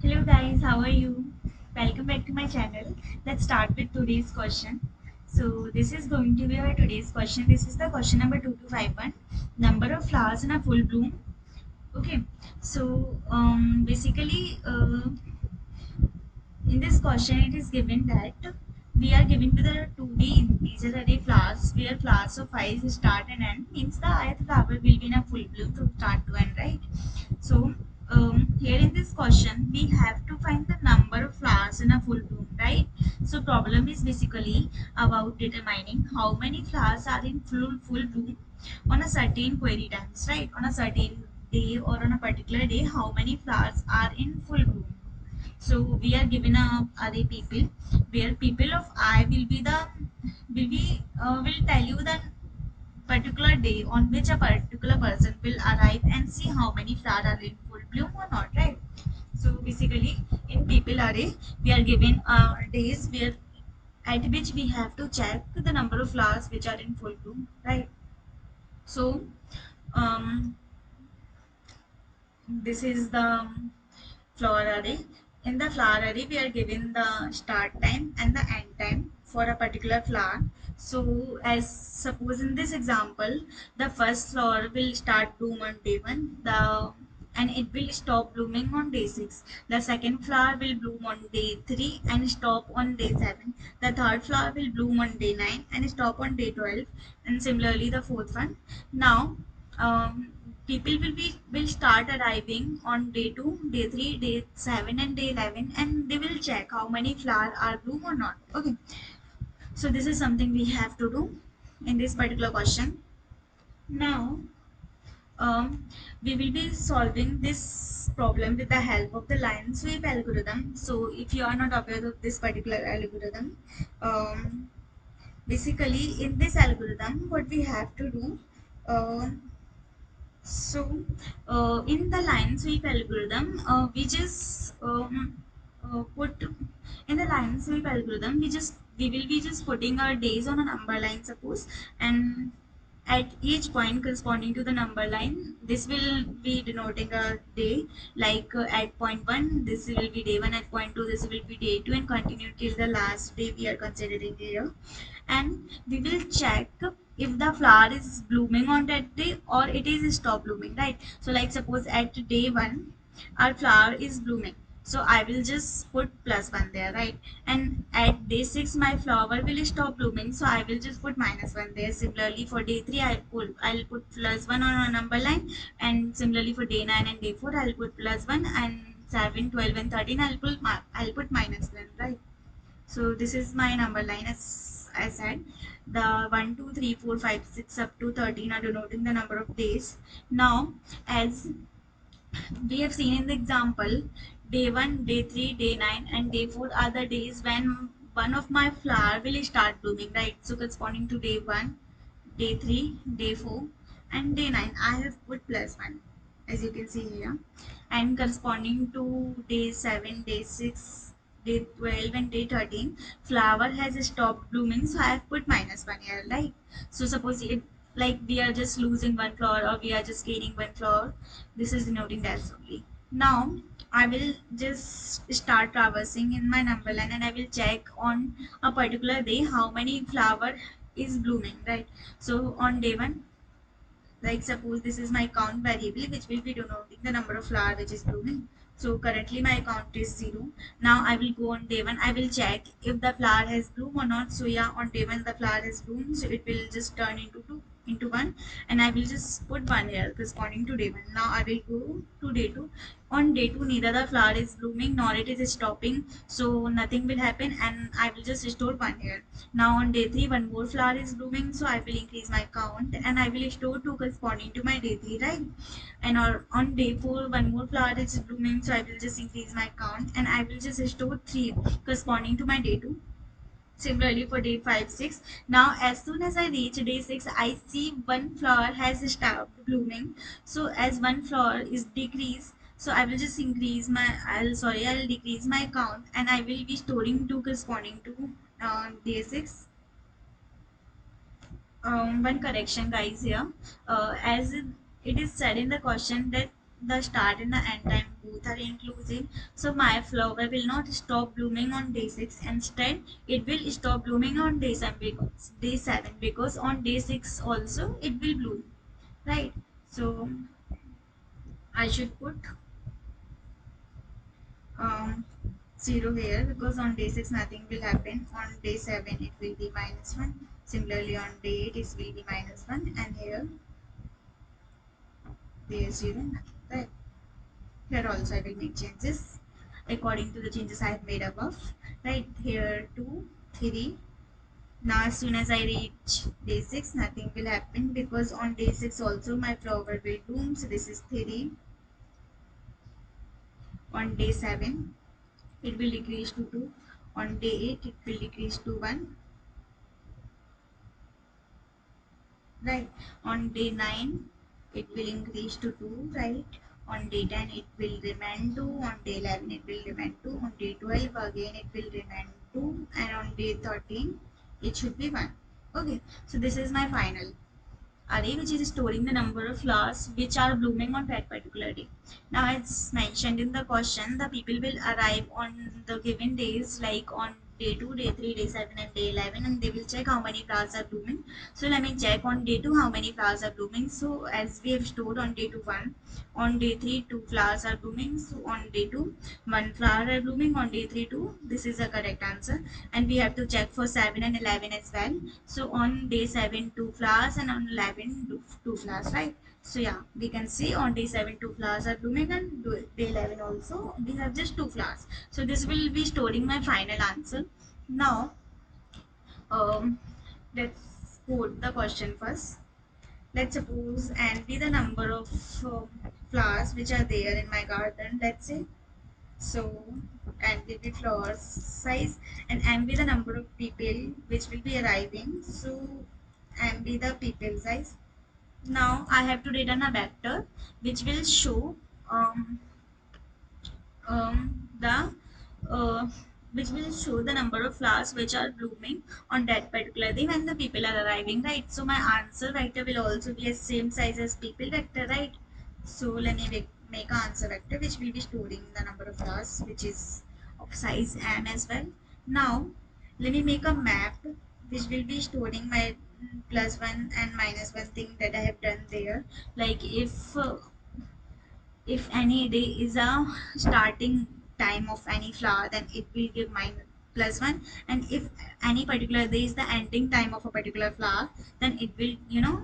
Hello guys, how are you? Welcome back to my channel. Let's start with today's question. So this is going to be our today's question. This is the question number 2251. Number of flowers in a full bloom. Okay. So basically in this question it is given that we are given with a 2D integer array flowers where flowers of 5 start and end means the ith flower will be in a full bloom from start to end, right? So here in this question, we have to find the number of flowers in a full bloom, right? So problem is basically about determining how many flowers are in full bloom on a certain query times, right? On a certain day or on a particular day, how many flowers are in full bloom. So we are given a array people where people of I will tell you the particular day on which a particular person will arrive and see how many flowers are in full bloom or not, right? So basically in people array we are given days where at which we have to check the number of flowers which are in full bloom, right? So um, this is the flower array. In the flower array, we are given the start time and the end time for a particular flower. So, as suppose in this example, the first flower will start bloom on day 1, and it will stop blooming on day 6. The second flower will bloom on day 3 and stop on day 7. The third flower will bloom on day 9 and stop on day 12, and similarly the fourth one. Now, people will start arriving on day 2, day 3, day 7 and day 11, and they will check how many flowers are bloom or not. Okay, so this is something we have to do in this particular question. Now we will be solving this problem with the help of the line sweep algorithm. So if you are not aware of this particular algorithm, basically in this algorithm what we have to do, uh, so, in the line sweep algorithm, we just put in the line sweep algorithm, we will be just putting our days on a number line, suppose, and at each point corresponding to the number line, this will be denoting a day. Like at point 1, this will be day 1. At point 2, this will be day 2, and continue till the last day we are considering here. And we will check if the flower is blooming on that day or it is stop blooming, right? So like suppose at day 1 our flower is blooming, so I will just put +1 there, right? And at day 6 my flower will stop blooming, so I will just put -1 there. Similarly for day 3 I'll put +1 on a number line, and similarly for day 9 and day 4 I'll put +1, and 7, 12 and 13 I'll put -1, right? So this is my number line. As I said, the 1, 2, 3, 4, 5, 6 up to 13 are denoting the number of days. Now, as we have seen in the example, day 1, day 3, day 9 and day 4 are the days when one of my flower will start blooming, right? So corresponding to day 1, day 3, day 4 and day 9, I have put +1, as you can see here. And corresponding to day 7, day 6, day 12 and day 13, flower has stopped blooming, so I have put -1 here, right? So suppose it, like we are just losing one flower or we are just gaining one flower, this is denoting that only. Now I will just start traversing in my number line, and I will check on a particular day how many flower is blooming, right? So on day 1, like suppose this is my count variable which will be denoting the number of flower which is blooming. So currently my count is 0. Now I will go on day 1, I will check if the flower has bloom or not. So yeah, on day 1 the flower has bloom, so it will just turn into 2 into 1, and I will just put 1 here corresponding to day 1. Now I will go to day 2. On day 2 neither the flower is blooming nor it is stopping, so nothing will happen, and I will just store 1 here. Now on day 3 one more flower is blooming, so I will increase my count and I will store 2 corresponding to my day 3, right? And on day 4 one more flower is blooming, so I will just increase my count and I will just store 3 corresponding to my day 2. Similarly for day 5, 6. Now as soon as I reach day 6, I see one flower has stopped blooming. So as one flower is decreased, so I will just increase my, I'll decrease my count, and I will be storing 2 corresponding to day 6. One correction guys here, as it is said in the question that the start and the end time both are inclusive, so my flower will not stop blooming on day 6. Instead, it will stop blooming on day 7, because on day 6 also it will bloom, right? So I should put um, 0 here, because on day 6 nothing will happen. On day 7 it will be -1. Similarly on day 8 it will be -1, and here there is 0, nothing, right? Here also I will make changes according to the changes I have made above. Right, here 2, 3. Now as soon as I reach day 6, nothing will happen, because on day 6 also my flower will bloom. So this is 3. On day 7 it will decrease to 2. On day 8 it will decrease to 1. Right, on day 9 it will increase to 2. Right, on day 10 it will remain 2. On day 11 it will remain 2. On day 12 again it will remain 2, and on day 13 it should be 1. Okay, so this is my final array, which is storing the number of flowers which are blooming on that particular day. Now, as mentioned in the question, the people will arrive on the given days, like on day 2, day 3, day 7, and day 11, and they will check how many flowers are blooming. So let me check on day 2 how many flowers are blooming. So as we have stored on day 2 1, on day 3 2 flowers are blooming. So on day 2 1 flower are blooming, on day 3 2. This is the correct answer, and we have to check for 7 and 11 as well. So on day 7 2 flowers, and on 11 2 flowers, right? So yeah, we can see on day 7 2 flowers are blooming, and day 11 also we have just 2 flowers. So this will be storing my final answer. Now um, let's put the question first. Let's suppose and be the number of flowers which are there in my garden, let's say. So and will be flowers size, and m be the number of people which will be arriving. So m be the people size. Now I have to return a vector which will show um, the uh, which will show the number of flowers which are blooming on that particular day when the people are arriving, right? So my answer vector will also be a same size as people vector, right? So let me make an answer vector which will be storing the number of flowers which is of size m as well. Now let me make a map which will be storing my +1 and -1 thing that I have done there. Like if any day is a starting time of any flower, then it will give +1, and if any particular day is the ending time of a particular flower, then it will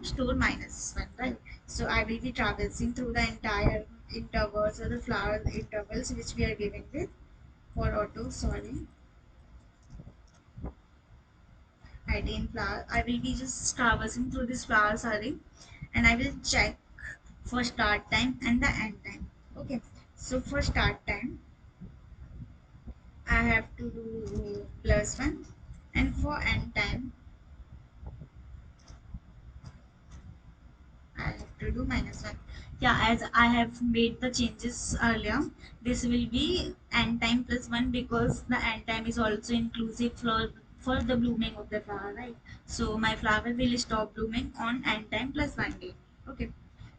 store -1, right? So I will be traversing through the entire intervals or the flower intervals which we are giving with for auto, sorry, ID in flower. I will be just traversing through this flowers array, and I will check for start time and the end time. Okay, so for start time I have to do +1, and for end time I have to do -1. Yeah, as I have made the changes earlier, this will be end time +1, because the end time is also inclusive for the blooming of the flower, right? So my flower will stop blooming on end time +1 day. Okay.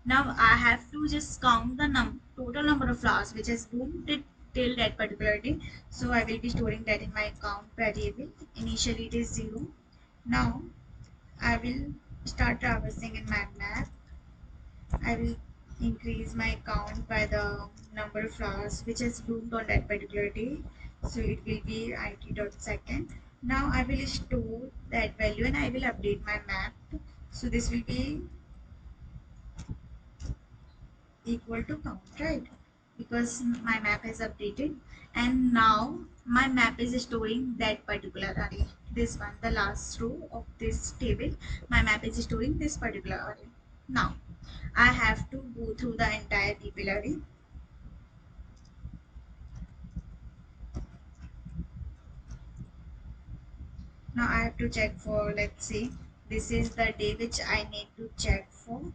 Now I have to just count the total number of flowers which has bloomed till that particular day. So I will be storing that in my count variable. Initially it is 0. Now I will start traversing in my map. I will increase my count by the number of flowers which has bloomed on that particular day. So it will be it.second. Now I will store that value and I will update my map. So this will be equal to count, right? Because my map has updated, and now my map is storing that particular array. This one, the last row of this table, my map is storing this particular array. Now I have to go through the entire people array. Now I have to check for, let's say this is the day which I need to check for.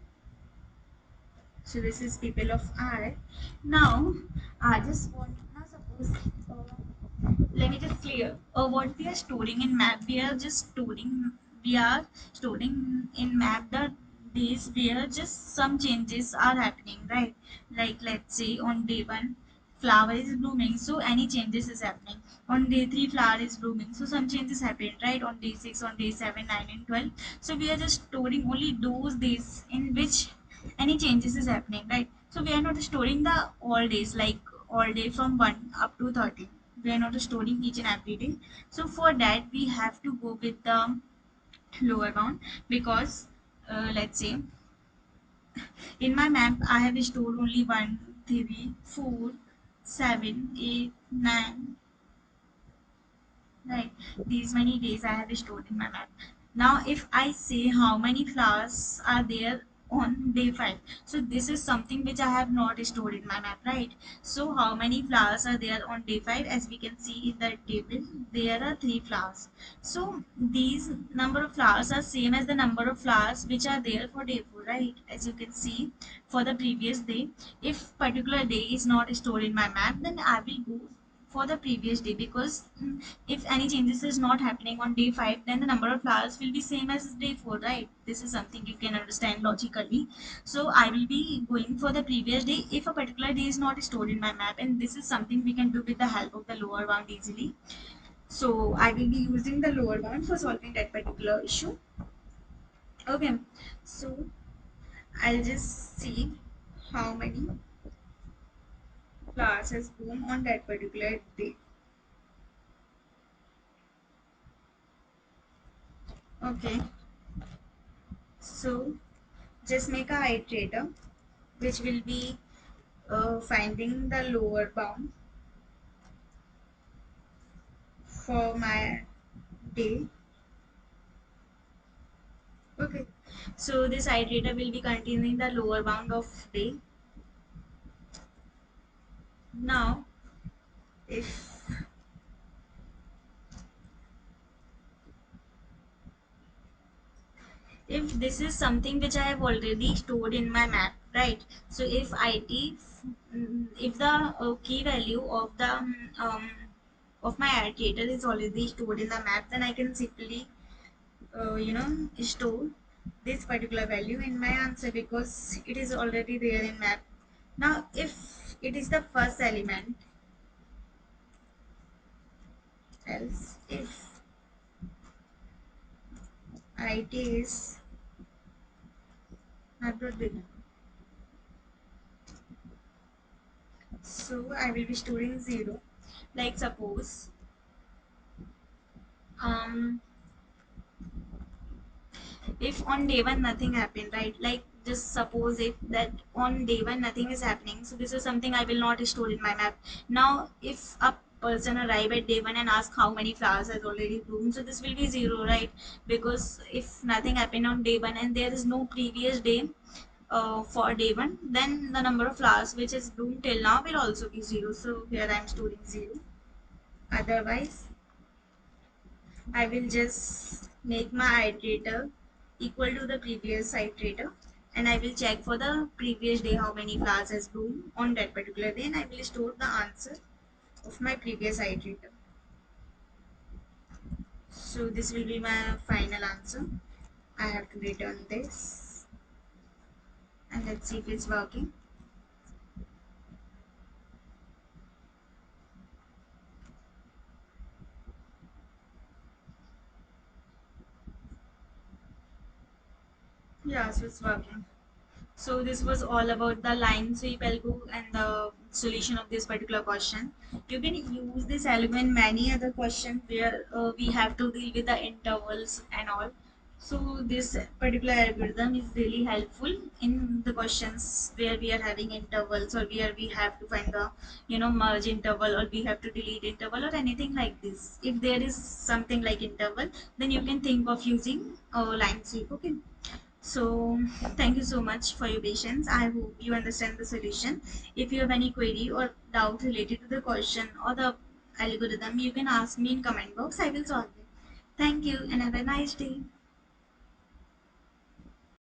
So this is people of I. Now I just want, now suppose let me just clear what we are storing in map. We are storing in map the days where just some changes are happening, right? Like let's say on day 1 flower is blooming, so any changes is happening. On day 3 flower is blooming, so some changes happen, right? On day 6, on day 7, 9 and 12. So we are just storing only those days in which any changes is happening, right? So we are not storing the all days, like all day from 1 up to 13. We are not storing each and every day. So for that we have to go with the lower bound, because let's say in my map I have stored only 1, 3, 4, 7, 8, 9, right? These many days I have stored in my map. Now if I say how many flowers are there on day 5, so this is something which I have not stored in my map, right? So how many flowers are there on day 5? As we can see in the table, there are 3 flowers. So these number of flowers are same as the number of flowers which are there for day 4, right? As you can see for the previous day, if particular day is not stored in my map, then I will go for the previous day, because if any changes is not happening on day 5, then the number of flowers will be same as day 4, right? This is something you can understand logically. So I will be going for the previous day if a particular day is not stored in my map, and this is something we can do with the help of the lower bound easily. So I will be using the lower bound for solving that particular issue. Okay, so I'll just see how many flowers has bloom on that particular day. Okay, so just make a iterator which will be finding the lower bound for my day. Okay, so this iterator will be containing the lower bound of day. Now if this is something which I have already stored in my map, right? So if if the key value of the of my iterator is already stored in the map, then I can simply store this particular value in my answer, because it is already there in map. Now if it is the first element, else if it is not big, so I will be storing 0. Like suppose um if on day 1 nothing happened, right? Like just suppose if that on day 1 nothing is happening, so this is something I will not store in my map. Now if a person arrive at day 1 and ask how many flowers has already bloomed, so this will be 0, right? Because if nothing happened on day 1 and there is no previous day for day 1, then the number of flowers which is bloomed till now will also be 0. So here I am storing 0. Otherwise I will just make my iterator equal to the previous iterator, and I will check for the previous day how many flowers has bloomed on that particular day, and I will store the answer of my previous iterator. So this will be my final answer. I have to return this, and let's see if it's working. Yeah, so it's working. So this was all about the line sweep algo and the solution of this particular question. You can use this algo in many other questions where we have to deal with the intervals and all. So this particular algorithm is really helpful in the questions where we are having intervals, or where we have to find the merge interval, or we have to delete interval, or anything like this. If there is something like interval, then you can think of using line sweep. Okay. So thank you so much for your patience. I hope you understand the solution. If you have any query or doubt related to the question or the algorithm, you can ask me in comment box. I will solve it. Thank you and have a nice day.